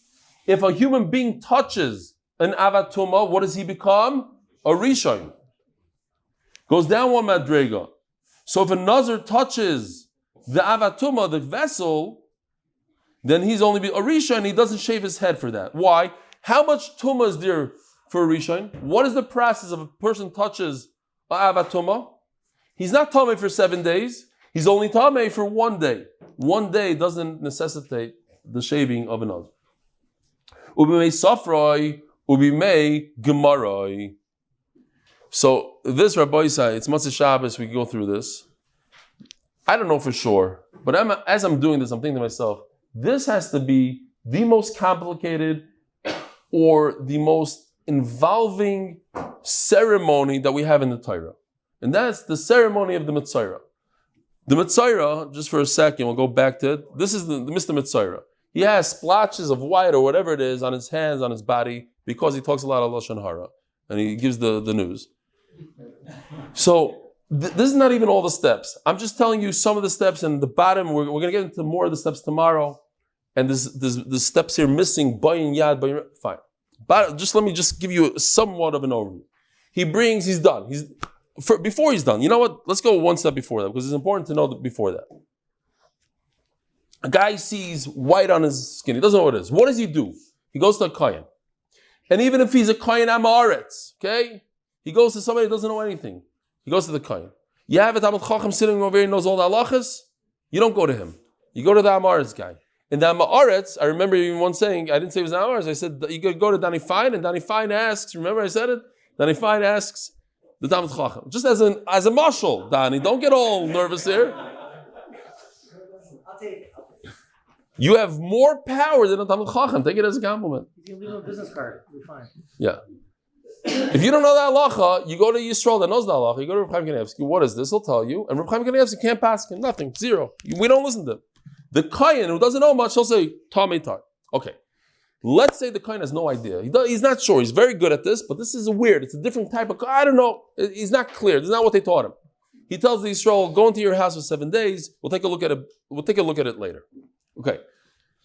If a human being touches an ava tumah, what does he become? A rishon. Goes down one madrega. So if a Nazir touches the ava tumah, the vessel, then he's only a rishon, and he doesn't shave his head for that. Why? How much tumah is there for a rishon? What is the process if a person touches a ava tumah? He's not tamei for 7 days. He's only tamei for 1 day. 1 day doesn't necessitate the shaving of another. Ubimei safroi, ubimei gemaroi. So this Rabbi said, it's Matzah Shabbos, we can go through this. I don't know for sure, but as I'm doing this, I'm thinking to myself, this has to be the most complicated or the most involving ceremony that we have in the Torah. And that's the ceremony of the Mitzayra. The Mitzayra, just for a second, we'll go back to it. This is the Mr. Mitzayra. He has splotches of white or whatever it is on his hands, on his body, because he talks a lot of Lashon Hara. And he gives the news. So, this is not even all the steps. I'm just telling you some of the steps, and the bottom, we're going to get into more of the steps tomorrow. And the steps here missing, bayin yad, fine. But let me just give you somewhat of an overview. He's done. Before he's done, you know what? Let's go one step before that, because it's important to know that before that. A guy sees white on his skin. He doesn't know what it is. What does he do? He goes to a kohen. And even if he's a kohen amaretz, okay? He goes to somebody who doesn't know anything. He goes to the kohen. You have a Talmud Chacham sitting over here who knows all the halachas. You don't go to him. You go to the amaretz guy. In the Ma'aretz, I remember even once saying, I didn't say it was Ma'aretz, I said you could go to Danny Fine, and Danny Fine asks, remember I said it? Danny Fine asks the Talmid Chacham. Just as a mashal, Danny, don't get all nervous here. I'll take it. You have more power than a Talmid Chacham. Take it as a compliment. He's going to leave a business card. We'll be fine. Yeah. If you don't know the halacha, you go to Yisrael that knows the halacha, you go to Reb Chaim Kanievsky, what is this? He'll tell you. And Reb Chaim Kanievsky can't pass him, nothing, zero. We don't listen to him. The Kayan, who doesn't know much, he'll say, Tomei Tar. Okay. Let's say the Kayan has no idea. He's not sure. He's very good at this, but this is weird. It's a different type of, I don't know. He's not clear. This is not what they taught him. He tells the Yisrael, go into your house for 7 days. We'll take a look at it. We'll take a look at it later. Okay.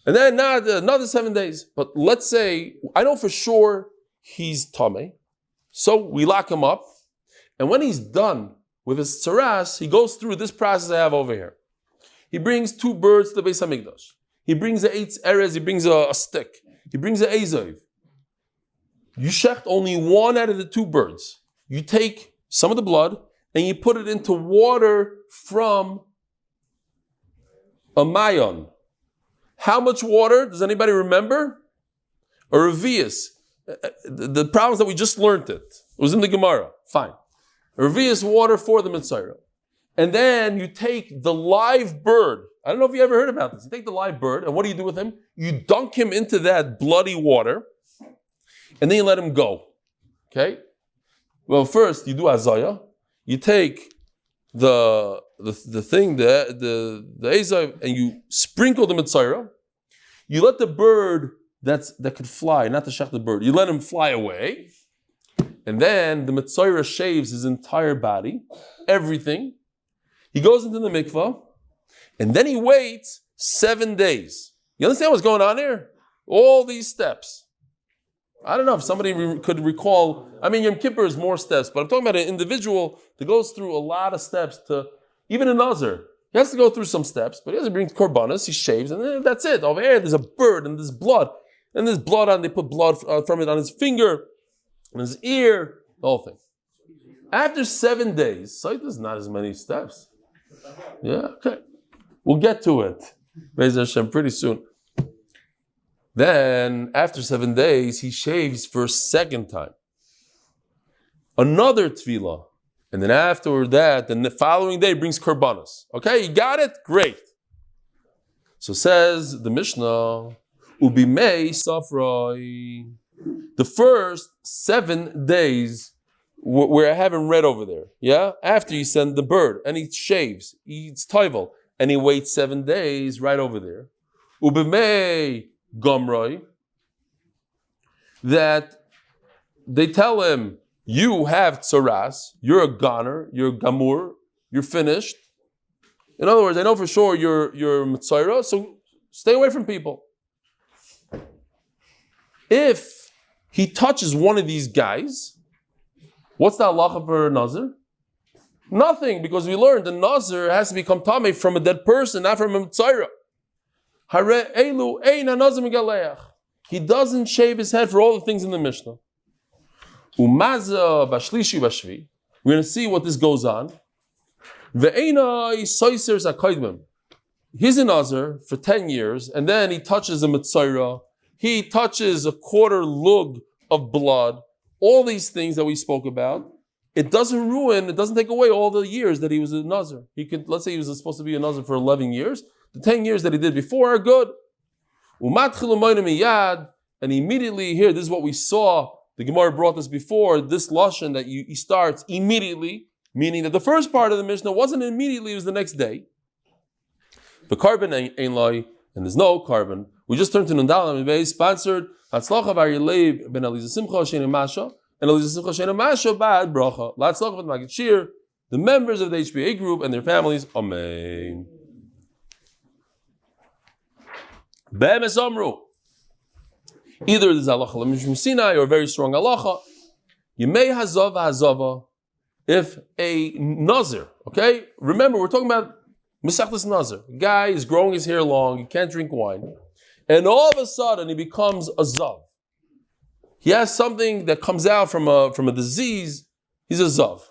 And then another 7 days. But let's say, I know for sure he's Tomei. So we lock him up. And when he's done with his tzaras, he goes through this process I have over here. He brings 2 birds to the Beis HaMikdash. He brings a 8 erez, he brings a stick. He brings an ezav. You shecht only 1 out of the 2 birds. You take some of the blood and you put it into water from a mayon. How much water? Does anybody remember? A revius. The problem is that we just learned it. It was in the Gemara. Fine. A revius water for the Mitzayra. And then you take the live bird. I don't know if you ever heard about this. You take the live bird, and what do you do with him? You dunk him into that bloody water, and then you let him go. Okay? Well, first you do azaya. You take the thing, the ezav, and you sprinkle the mitzayra. You let the bird that could fly, not the shech the bird. You let him fly away, and then the mitzayra shaves his entire body, everything. He goes into the mikvah, and then he waits 7 days. You understand what's going on here? All these steps. I don't know if somebody could recall. I mean, Yom Kippur is more steps, but I'm talking about an individual that goes through a lot of steps to, even a Nazir. He has to go through some steps, but he has to bring korbanos, he shaves, and then that's it. Over here, there's a bird, and there's blood. And there's blood on, they put blood from it on his finger, on his ear, the whole thing. After 7 days, so there's not as many steps. Yeah, okay. We'll get to it. Be'ez Hashem pretty soon. Then, after 7 days, he shaves for a second time. Another tefillah. And then after that, then the following day brings korbanos. Okay, you got it? Great. So says the Mishnah, Ubimei Safroi. The first 7 days where I haven't read over there, yeah? After you send the bird, and he shaves, he eats toivel, and he waits 7 days right over there. Ubimei Gomroi, that they tell him, you have tzaras, you're a goner, you're a gamur, you're finished. In other words, I know for sure you're mitzayra, so stay away from people. If he touches one of these guys, what's the halacha for a Nazir? Nothing, because we learned the Nazir has to become tamei from a dead person, not from a mitzayra. He doesn't shave his head for all the things in the Mishnah. We're going to see what this goes on. He's a Nazir for 10 years, and then he touches a mitzayra. He touches a quarter lug of blood. All these things that we spoke about. It doesn't ruin, it doesn't take away all the years that he was a Nazir. He could, let's say he was supposed to be a Nazir for 11 years. The 10 years that he did before are good. And immediately here, this is what we saw. The Gemara brought this before, this lashon that he starts immediately, meaning that the first part of the Mishnah wasn't immediately, it was the next day. The carbon ain't lie, and there's no carbon. We just turned to Anon Ymous, sponsored Hatzlacha Aryeh Leib ben Aliza Simcha Sheine Mashe, and Aliza Simcha Sheine Mashe bad Bracha. L'Hatzlacha v'Magid Shir, the members of the HBA Group and their families. Amen. Be'emes Amru. Either there's halacha l'mishum Sinai or a very strong halacha. Yemei hazava hazava. If a Nazir, okay? Remember, we're talking about Mesachlis Nazir. A guy is growing his hair long, he can't drink wine. And all of a sudden, he becomes a zav. He has something that comes out from a disease. He's a zav.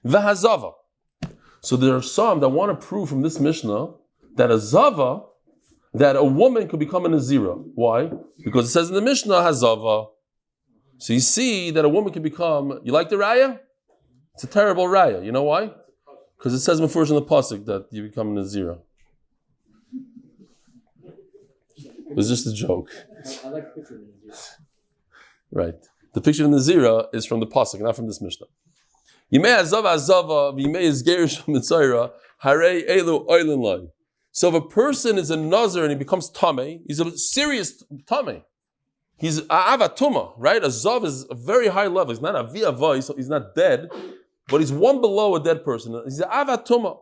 V'hazava. So there are some that want to prove from this Mishnah that a zava that a woman could become a Nazira. Why? Because it says in the Mishnah, Hazava. So you see that a woman can become, you like the raya? It's a terrible raya. You know why? Because it says first in the pasuk that you become a Nazira. It was just a joke. I like the picture of the Nazir. Right. The picture of the Nazira is from the pasuk, not from this Mishnah. Yimei Hazava Hazava, v'yimei Izgerish Mitzayra, Harei Elu Oilin Lai. So if a person is a Nazir and he becomes Tameh, he's a serious Tameh. He's Avatuma, right? A Zav is a very high level. He's not a Vi'ava, he's not dead, but he's one below a dead person. He's an Avatuma.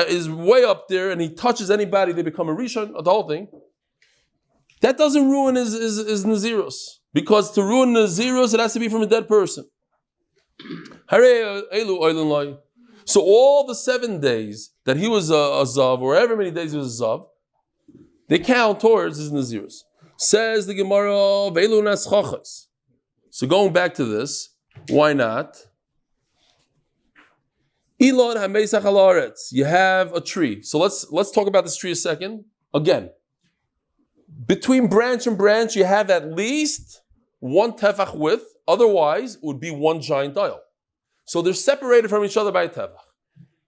He's way up there and he touches anybody, they become a Rishon, the whole thing. That doesn't ruin his Nazirus. Because to ruin Nazirus, it has to be from a dead person. So all the 7 days that he was a Zav, or however many days he was a Zav, they count towards his Nazirus. Says the Gemara, Veilu Naschachas. So going back to this, why not? Elon Hameisach Halaretz. You have a tree. So let's talk about this tree a second. Again, between branch and branch, you have at least one tefach width. Otherwise, it would be one giant aisle. So they're separated from each other by a tefach.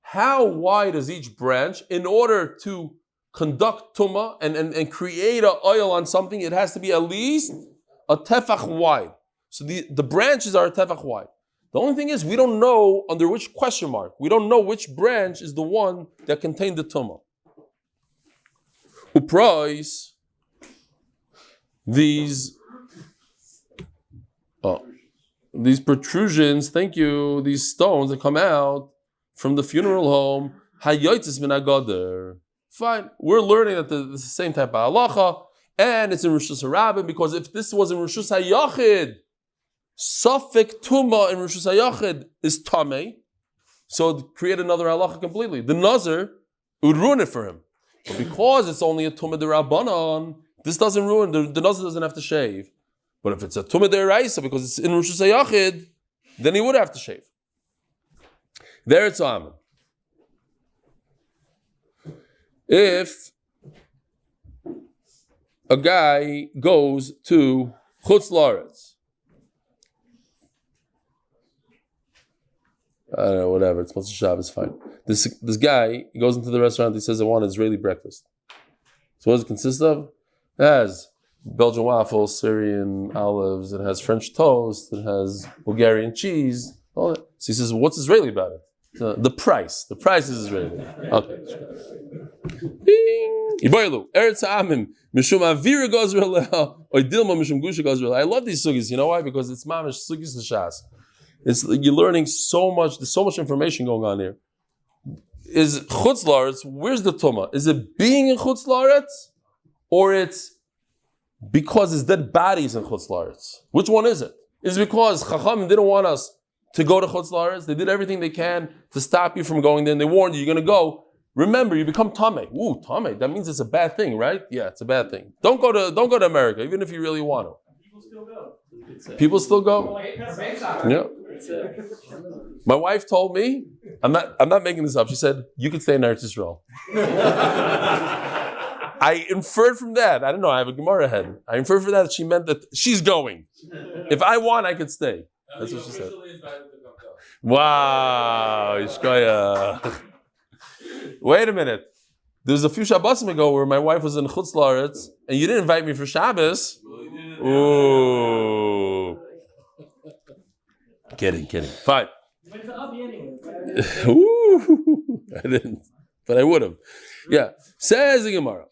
How wide is each branch? In order to conduct tumah and create an oil on something, it has to be at least a tefach wide. So the branches are a tefach wide. The only thing is, we don't know under which question mark. We don't know which branch is the one that contained the tumah. Uprais, these protrusions, thank you, these stones that come out from the funeral home, hayotzis min hagader. Fine, we're learning that it's the same type of halacha, and it's in Rishus HaRabim, because if this was in Rishus HaYachid, Safek Tuma in Rishus HaYachid is Tameh, so it'd create another halacha completely. The Nazir, it would ruin it for him. But because it's only a Tumah D'Rabbanan, this doesn't ruin, the Nazir doesn't have to shave. But if it's a Tumah D'Oraisa, because it's in Rishus HaYachid, then he would have to shave. There it's Amen. If a guy goes to Chutz La'aretz, I don't know, whatever, it's Motzei Shabbos, fine. This guy, he goes into the restaurant, he says, I want an Israeli breakfast. So what does it consist of? It has Belgian waffles, Syrian olives, it has French toast, it has Bulgarian cheese, all that. So he says, what's Israeli about it? The price. The price is Israeli. Okay. Bing! Eretz Amim. Mishum Avira Gozrel or Dilma Mishum Gusha Gozrel. I love these sugis. You know why? Because it's mamish sugis l'shas. It's you're learning so much. There's so much information going on here. Is Chutz La'aretz? Where's the Tumah? Is it being in Chutz La'aretz, or it's because his dead bodies in Chutz La'aretz? Which one is it? Is it because Chacham didn't want us to go to Chutz La'aretz? They did everything they can to stop you from going there, and they warned you, you're going to go. Remember, you become Tameh. Ooh, Tameh, that means it's a bad thing, right? Yeah, it's a bad thing. Don't go to America, even if you really want to. People still go. People still go? Yeah. My wife told me, I'm not making this up, she said, you could stay in Eretz Yisrael. I inferred from that, I don't know, I have a Gemara head. I inferred from that she meant that she's going. If I want, I could stay. That's what she said. Wow, Yishkaya. Wait a minute. There was a few Shabbosim ago where my wife was in Chutz La'aretz and you didn't invite me for Shabbos. Ooh. Kidding. Fine. Ooh. I didn't. But I would have. Yeah. Says the Gemara.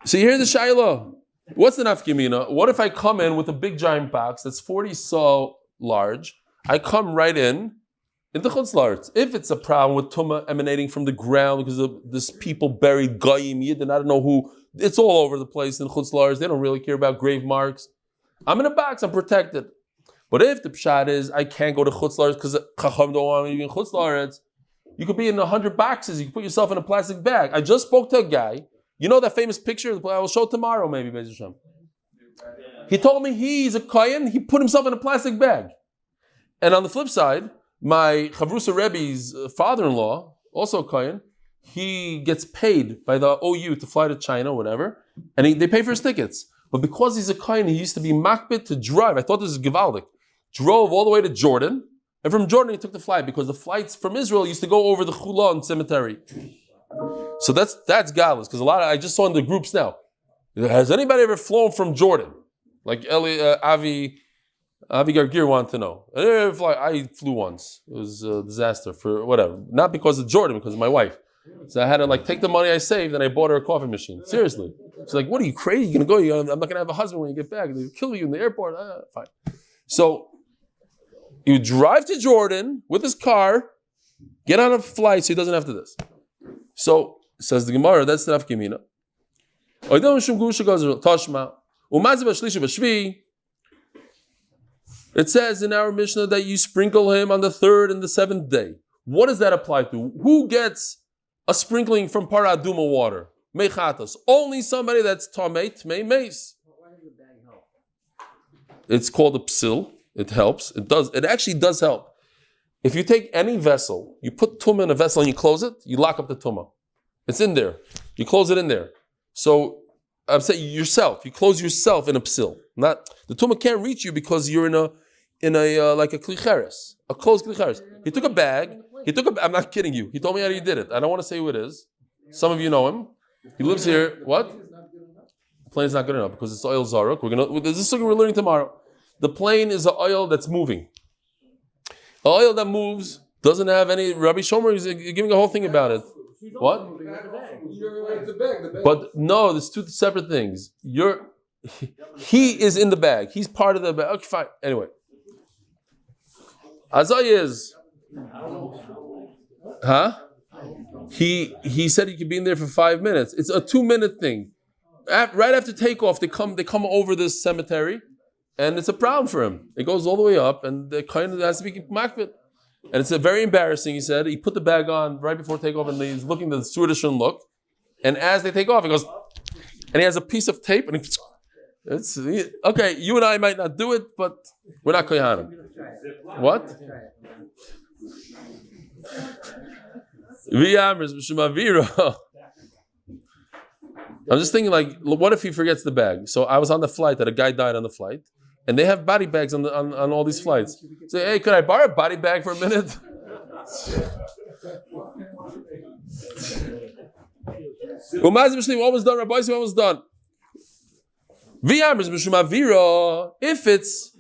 So you hear the Shaila. What's the nafkimina? What if I come in with a big giant box that's 40 so large? I come right in the Chutz La'aretz. If it's a problem with tumah emanating from the ground because of this people buried goyim yid and I don't know who, it's all over the place in Chutz La'aretz. They don't really care about grave marks. I'm in a box. I'm protected. But if the pshat is I can't go to Chutz La'aretz because Chacham don't want me to be in Chutz La'aretz, you could be in 100 boxes. You can put yourself in a plastic bag. I just spoke to a guy. You know that famous picture? I will show tomorrow, maybe, Beis Hashem. He told me he's a kohen. He put himself in a plastic bag. And on the flip side, my Chavrusa Rebbe's father-in-law, also a kohen, he gets paid by the OU to fly to China, whatever, and they pay for his tickets. But because he's a kohen, he used to be makbid to drive. I thought this was Givaldic. Drove all the way to Jordan, and from Jordan he took the flight because the flights from Israel used to go over the Chulon cemetery. So that's godless, because I just saw in the groups now. Has anybody ever flown from Jordan? Like Avi Gargir wanted to know. I flew once. It was a disaster for whatever. Not because of Jordan, because of my wife. So I had to take the money I saved and I bought her a coffee machine. Seriously. She's like, what are you crazy? You're going to go? I'm not going to have a husband when you get back. They'll kill you in the airport. Fine. So you drive to Jordan with his car, get on a flight so he doesn't have to this. So says the Gemara, that's the Nafkimina. It says in our Mishnah that you sprinkle him on the 3rd and the 7th day. What does that apply to? Who gets a sprinkling from paraduma water? Mechatas. Only somebody that's tamei meis. Why does the bag help? It's called a psil. It helps. It actually does help. If you take any vessel, you put tumah in a vessel and you close it, you lock up the tumah. It's in there. You close it in there. So I'm saying yourself. You close yourself in a psil. Not the tumah can't reach you because you're in a like a klicheres, a closed klicheres. He took a bag. I'm not kidding you. He told me how he did it. I don't want to say who it is. Some of you know him. He lives here. What? The plane is not good enough because it's oil zaruk. This is something we're learning tomorrow. The plane is an oil that's moving. An oil that moves doesn't have any. Rabbi Shomer is giving a whole thing about it. What? But no, there's two separate things. He is in the bag. He's part of the bag. Okay, fine. Anyway. Azai is. Huh? He said he could be in there for 5 minutes. It's a 2-minute thing. Right after takeoff, they come over this cemetery, and it's a problem for him. It goes all the way up, and the kind of has to be makbid. And it's very embarrassing, he said. He put the bag on right before takeoff, and he's looking at the Swedish look. And as they take off, he goes, and he has a piece of tape, and it's okay. You and I might not do it, but we're not kohanim. What? I'm just thinking, what if he forgets the bag? So I was on the flight that a guy died on the flight, and they have body bags on all these flights. Say, hey, could I borrow a body bag for a minute? Almost done. Rabbi almost done. If it's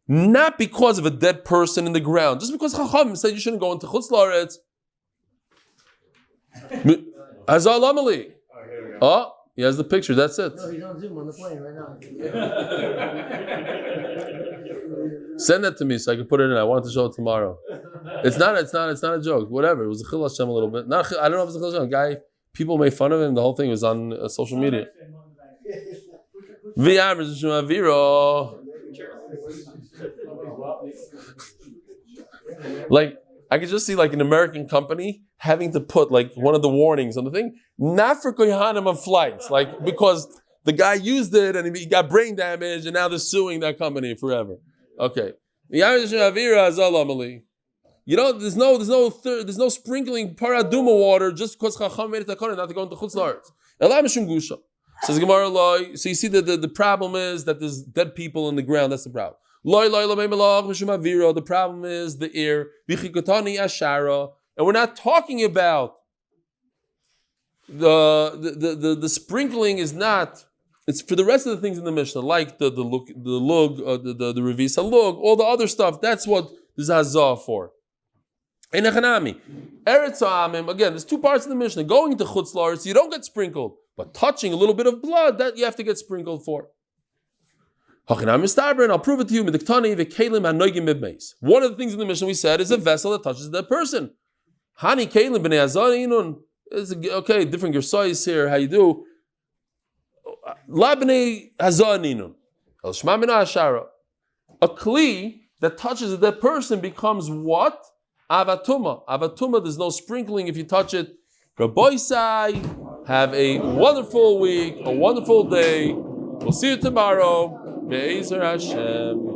not because of a dead person in the ground, just because Chacham said you shouldn't go into Chutz La'aretz. Hazal Amali. Oh, he has the picture. That's it. No, he's on Zoom on the plane right now. Send that to me so I can put it in. I want to show it tomorrow. It's not a joke. Whatever. It was a Chil Hashem a little bit. I don't know if it's a Chil Hashem. Guy, people made fun of him. The whole thing was on social media. Like, I could just see an American company having to put one of the warnings on the thing, not for kohanim of flights, because the guy used it and he got brain damage and now they're suing that company forever. Okay. There's no sprinkling paraduma water just because Chacham made it takana not to go into Chutz La'aretz. Says Gemara, so you see that the problem is that there's dead people in the ground. That's the problem. The problem is the air. And we're not talking about the sprinkling is not. It's for the rest of the things in the Mishnah, like the lug, the revisa lug, all the other stuff. That's what the zazah for. In Echanami, Eretz Ha'amim, again, there's two parts of the Mishnah. Going to Chutz La'aretz, you don't get sprinkled, but touching a little bit of blood, that you have to get sprinkled for. And I'll prove it to you. One of the things in the Mishnah we said is a vessel that touches that person. Hani kelim b'nei hazan. Okay, different gersayis here. How you do? La b'nei hazan. El shma min ha'ashara. A kli that touches that person becomes what? Avatuma. Avatuma. There's no sprinkling if you touch it. Westside, have a wonderful week, a wonderful day. We'll see you tomorrow. Be'ezer Hashem.